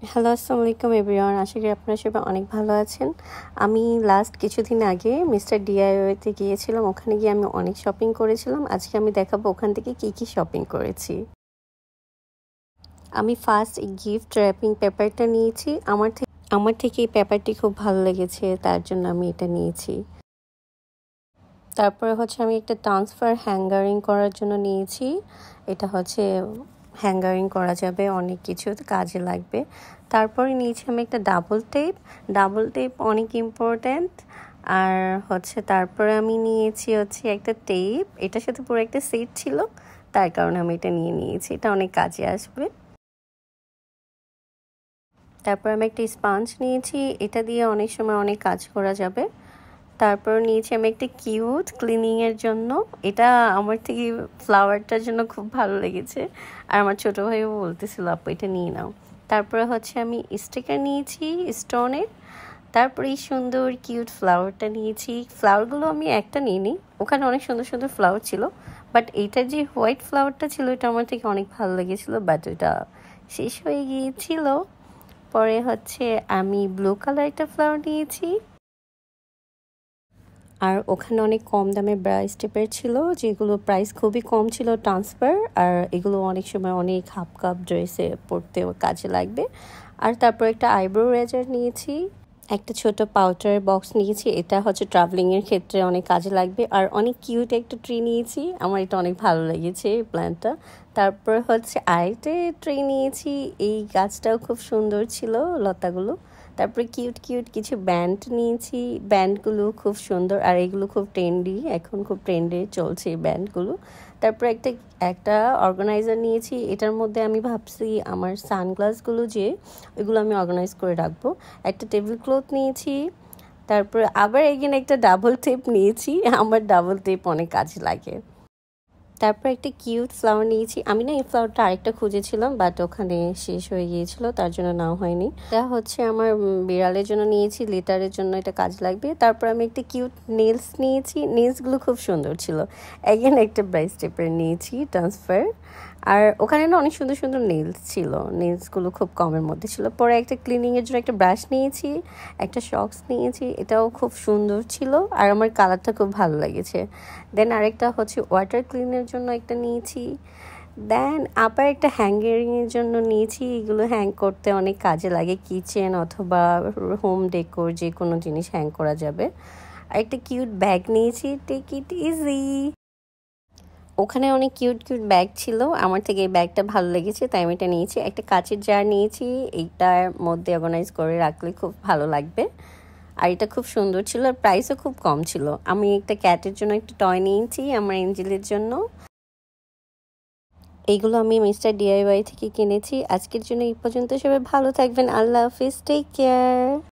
Hello, আসসালামু আলাইকুম everyone. আশা করি আপনারা সবাই অনেক ভালো আছেন। আমি লাস্ট কিছুদিন আগে মিস্টার ডিআইওয়াইতে গিয়েছিলাম। ওখানে গিয়ে আমি অনেক শপিং করেছিলাম। আজকে আমি দেখাবো ওখান থেকে কি শপিং করেছি। আমি ফার্স্ট এই গিফট র্যাপিং পেপারটা নিয়েছি। আমার থেকে এই পেপারটি খুব ভালো লেগেছে, তার জন্য আমি এটা নিয়েছি। তারপরে হচ্ছে আমি একটা ট্রান্সফার হ্যাঙ্গারিং করার জন্য নিয়েছি। এটা হচ্ছে হ্যাঙ্গারিং করা যাবে, অনেক কিছু কাজে লাগবে। তারপরে নিয়েছি আমি একটা ডাবল টেপ অনেক ইম্পর্ট্যান্ট। আর হচ্ছে তারপরে আমি নিয়েছি হচ্ছে একটা টেপ, এটার সাথে পুরো একটা সেট ছিল, তার কারণে আমি এটা নিয়েছি, এটা অনেক কাজে আসবে। তারপর আমি একটা স্পঞ্জ নিয়েছি, এটা দিয়ে অনেক সময় অনেক কাজ করা যাবে। তারপর নিয়েছি আমি একটা কিউট ক্লিনিংয়ের জন্য, এটা আমার থেকে ফ্লাওয়ারটার জন্য খুব ভালো লেগেছে। আর আমার ছোটো ভাইও বলতেছিল আপু এটা নিয়ে নাও। তারপরে হচ্ছে আমি স্টিকার নিয়েছি স্টোনের। তারপরে এই সুন্দর কিউট ফ্লাওয়ারটা নিয়েছি। ফ্লাওয়ারগুলো আমি একটা নিইনি, ওখানে অনেক সুন্দর সুন্দর ফ্লাওয়ার ছিল, বাট এইটার যে হোয়াইট ফ্লাওয়ারটা ছিল এটা আমার থেকে অনেক ভালো লেগেছিলো, বাট ওটা শেষ হয়ে গিয়েছিল। পরে হচ্ছে আমি ব্লু কালার একটা ফ্লাওয়ার নিয়েছি। আর ওখানে অনেক কম দামে ব্রাশ টেপের ছিল, যেগুলো প্রাইস খুবই কম ছিল ট্রান্সফার। আর এগুলো অনেক সময় অনেক হাফ কাপ ড্রেসে পরতেও কাজে লাগবে। আর তারপর একটা আইব্রো রেজার নিয়েছি, একটা ছোট পাউডার বক্স নিয়েছি, এটা হচ্ছে ট্রাভেলিংয়ের ক্ষেত্রে অনেক কাজে লাগবে। আর অনেক কিউট একটা ট্রি নিয়েছি, আমার এটা অনেক ভালো লেগেছে এই প্ল্যান্টটা। তারপর হচ্ছে আরেকটা ট্রি নিয়েছি, এই গাছটাও খুব সুন্দর ছিল লতাগুলো। তারপরে কিউট কিউট কিছু ব্যান্ড নিয়েছি, ব্যান্ডগুলো খুব সুন্দর আর এগুলো খুব ট্রেন্ডি, এখন খুব ট্রেন্ডে চলছে এই ব্যান্ডগুলো। তারপরে একটা অর্গানাইজার নিয়েছি, এটার মধ্যে আমি ভাবছি আমার সানগ্লাসগুলো যে ওইগুলো আমি অর্গানাইজ করে রাখবো। একটা টেবিল ক্লথ নিয়েছি। তারপরে আবার এগেন একটা ডাবল টেপ নিয়েছি, আমার ডাবল টেপ অনেক কাজে লাগে। তারপর একটা কিউট ফ্লাওয়ার নিয়েছি, আমি না এই ফ্লাওয়ারটা আরেকটা খুঁজেছিলাম, বাট ওখানে শেষ হয়ে গিয়েছিল, তার জন্য নাও হয়নি। এটা হচ্ছে আমার বিড়ালের জন্য নিয়েছি, লিটারের জন্য এটা কাজ লাগবে। তারপর আমি একটা কিউট নেলস নিয়েছি, নেলসগুলো খুব সুন্দর ছিল। এগেন একটা ব্রাইস টেপার নিয়েছি ট্রান্সফার। আর ওখানে না অনেক সুন্দর সুন্দর নেলস ছিল, নেলসগুলো খুব কমের মধ্যে ছিল। পরে একটা ক্লিনিংয়ের জন্য একটা ব্রাশ নিয়েছি, একটা সক্স নিয়েছি, এটাও খুব সুন্দর ছিল আর আমার কালারটা খুব ভালো লেগেছে। দেন আরেকটা হচ্ছে ওয়াটার ক্লিনের জন্য একটা নিয়েছি। দেন আবার একটা হ্যাঙ্গারিংয়ের জন্য নিয়েছি, এগুলো হ্যাং করতে অনেক কাজে লাগে, কিচেন অথবা হোম ডেকোর যে কোনো জিনিস হ্যাং করা যাবে। আর একটা কিউট ব্যাগ নিয়েছি, টেক ইট ইজি। ওখানে অনেক কিউট কিউট ব্যাগ ছিল, আমার থেকে এই ব্যাগটা ভালো লেগেছে তাই আমি এটা নিয়েছি। একটা কাচের জার নিয়েছি, এইটার মধ্যে অর্গানাইজ করে রাখলে খুব ভালো লাগবে। আর এটা খুব সুন্দর ছিল আর প্রাইসও খুব কম ছিল। আমি একটা ক্যাটের জন্য একটা টয় নিয়েছি আমার এঞ্জেলের জন্য। এইগুলো আমি মিস্টার ডিআইওয়াই থেকে কিনেছি। আজকের জন্য এই পর্যন্ত, সবাই ভালো থাকবেন, আল্লাহ হাফিজ, টেক কেয়ার।